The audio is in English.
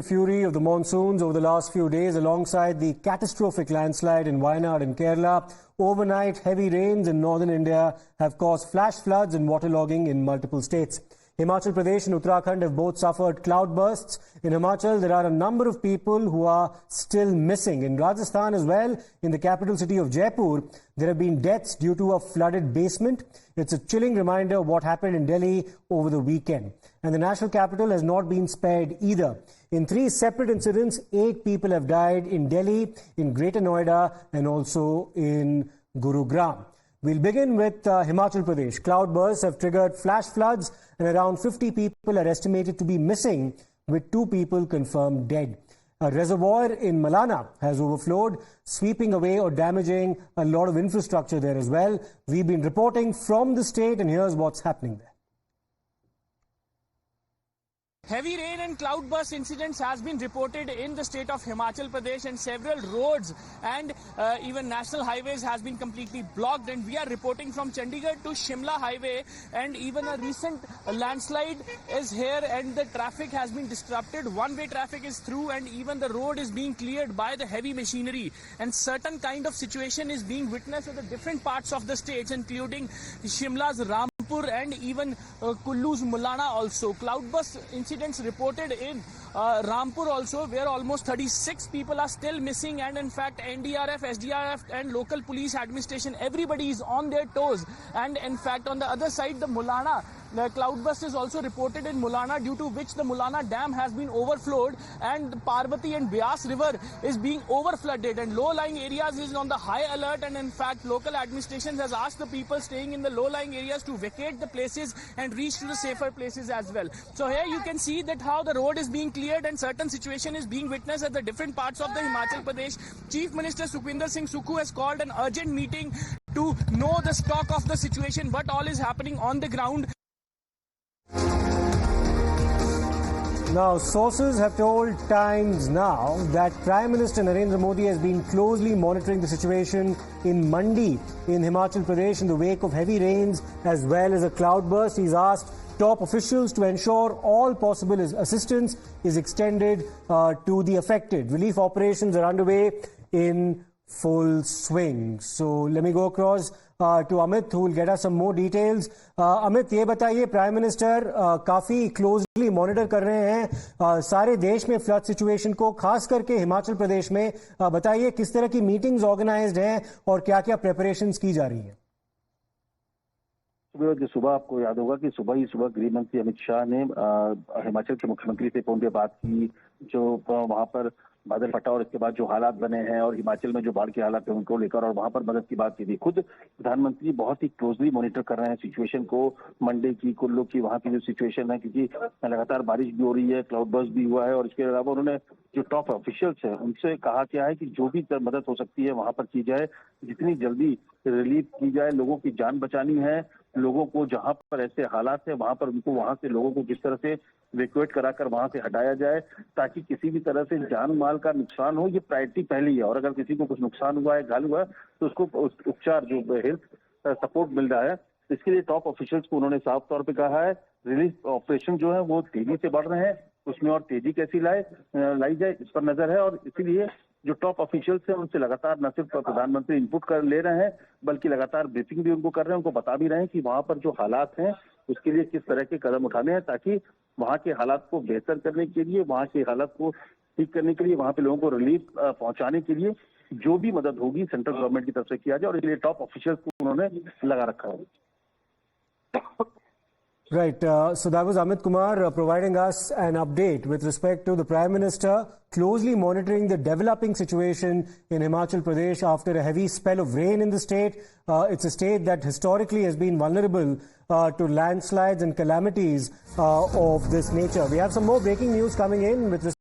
Fury of the monsoons over the last few days, alongside the catastrophic landslide in Wayanad in Kerala. Overnight, heavy rains in northern India have caused flash floods and waterlogging in multiple states. Himachal Pradesh and Uttarakhand have both suffered cloudbursts. In Himachal, there are a number of people who are still missing. In Rajasthan as well, in the capital city of Jaipur, there have been deaths due to a flooded basement. It's a chilling reminder of what happened in Delhi over the weekend. And the national capital has not been spared either. In 3 separate incidents, 8 people have died in Delhi, in Greater Noida, and also in Gurugram. We'll begin with Himachal Pradesh. Cloudbursts have triggered flash floods and around 50 people are estimated to be missing, with 2 people confirmed dead. A reservoir in Malana has overflowed, sweeping away or damaging a lot of infrastructure there as well. We've been reporting from the state, and here's what's happening there. Heavy rain and cloudburst incidents has been reported in the state of Himachal Pradesh, and several roads and even national highways has been completely blocked. And we are reporting from Chandigarh to Shimla highway, and even a recent landslide is here and the traffic has been disrupted. One-way traffic is through and even the road is being cleared by the heavy machinery, and certain kind of situation is being witnessed in the different parts of the states, including Shimla's Rampur and even Kullu's Mulana also. Cloudburst incidents reported in Rampur also, where almost 36 people are still missing, and in fact NDRF, SDRF and local police administration, everybody is on their toes. And in fact on the other side, the Mulana, the cloudburst is also reported in Mulana, due to which the Mulana dam has been overflowed and Parvati and Beas river is being overflooded, and low-lying areas is on the high alert. And in fact local administration has asked the people staying in the low-lying areas to vacate the places and reach to the safer places as well. So here you can see that how the road is being cleared and certain situation is being witnessed at the different parts of the Himachal Pradesh. Chief Minister Sukhwinder Singh Sukhu has called an urgent meeting to know the stock of the situation, what all is happening on the ground. Now, sources have told Times Now that Prime Minister Narendra Modi has been closely monitoring the situation in Mandi in Himachal Pradesh in the wake of heavy rains as well as a cloudburst. He's asked top officials to ensure all possible assistance is extended to the affected. Relief operations are underway in full swing. So let me go across to Amit, who will get us some more details. Amit, ये बताइए, prime minister काफी closely monitor कर रहे हैं सारे देश में flood situation को, खास करके हिमाचल प्रदेश में. बताइए किस तरह की मीटिंग्स ऑर्गेनाइज्ड हैं और क्या-क्या प्रिपरेशंस की जा रही हैं. सुबह आपको याद होगा कि सुबह गृह मंत्री अमित शाह ने हिमाचल के मुख्यमंत्री से फोन पे बात की, जो वहां पर बादल फटा और इसके बाद जो हालात बने हैं और हिमाचल में जो बाढ़ के हालात हैं उनको लेकर, और वहां पर मदद की बात की थी. खुद प्रधानमंत्री बहुत ही क्लोजली मॉनिटर कर रहे हैं सिचुएशन को, मंडी की, कुल्लू की, वहां की जो सिचुएशन है, क्योंकि लगातार बारिश भी हो रही है, क्लाउड बर्स्ट भी हुआ है. और इसके अलावा उन्होंने जो टॉप ऑफिशियल्स हैं उनसे कहा क्या है कि जो भी मदद हो सकती है वहां पर की जाए, जितनी जल्दी रिलीफ की जाए. लोगों की जान बचानी है, लोगों को जहां पर ऐसे हालात है वहां पर उनको वहां से लोगों को किस तरह से इवैक्यूएट कराकर वहां से हटाया जाए, ताकि किसी भी तरह से जान माल का नुकसान हो. ये प्रायोरिटी पहली है, और अगर किसी को कुछ नुकसान हुआ है, घायल हुआ है, तो उसको उपचार जो हेल्थ सपोर्ट मिल रहा है, इसके लिए टॉप ऑफिशियल्स को उन्होंने साफ तौर पर कहा है. रिलीफ ऑपरेशन जो है वो तेजी से बढ़ रहे हैं, उसमें और तेजी कैसी लाई जाए इस पर नजर है. और इसीलिए जो टॉप ऑफिशियल्स हैं उनसे लगातार न सिर्फ प्रधानमंत्री इनपुट कर ले रहे हैं, बल्कि लगातार ब्रीफिंग भी उनको कर रहे हैं, उनको बता भी रहे हैं कि वहां पर जो हालात हैं उसके लिए किस तरह के कदम उठाने हैं, ताकि वहां के हालात को बेहतर करने के लिए, वहां के हालात को ठीक करने के लिए, वहां पे लोगों को रिलीफ पहुंचाने के लिए जो भी मदद होगी सेंट्रल गवर्नमेंट की तरफ से किया जाए, और इसलिए टॉप ऑफिशियल्स को उन्होंने लगा रखा है. Right. So that was Amit Kumar providing us an update with respect to the Prime Minister closely monitoring the developing situation in Himachal Pradesh after a heavy spell of rain in the state. It's a state that historically has been vulnerable to landslides and calamities of this nature. We have some more breaking news coming in with respect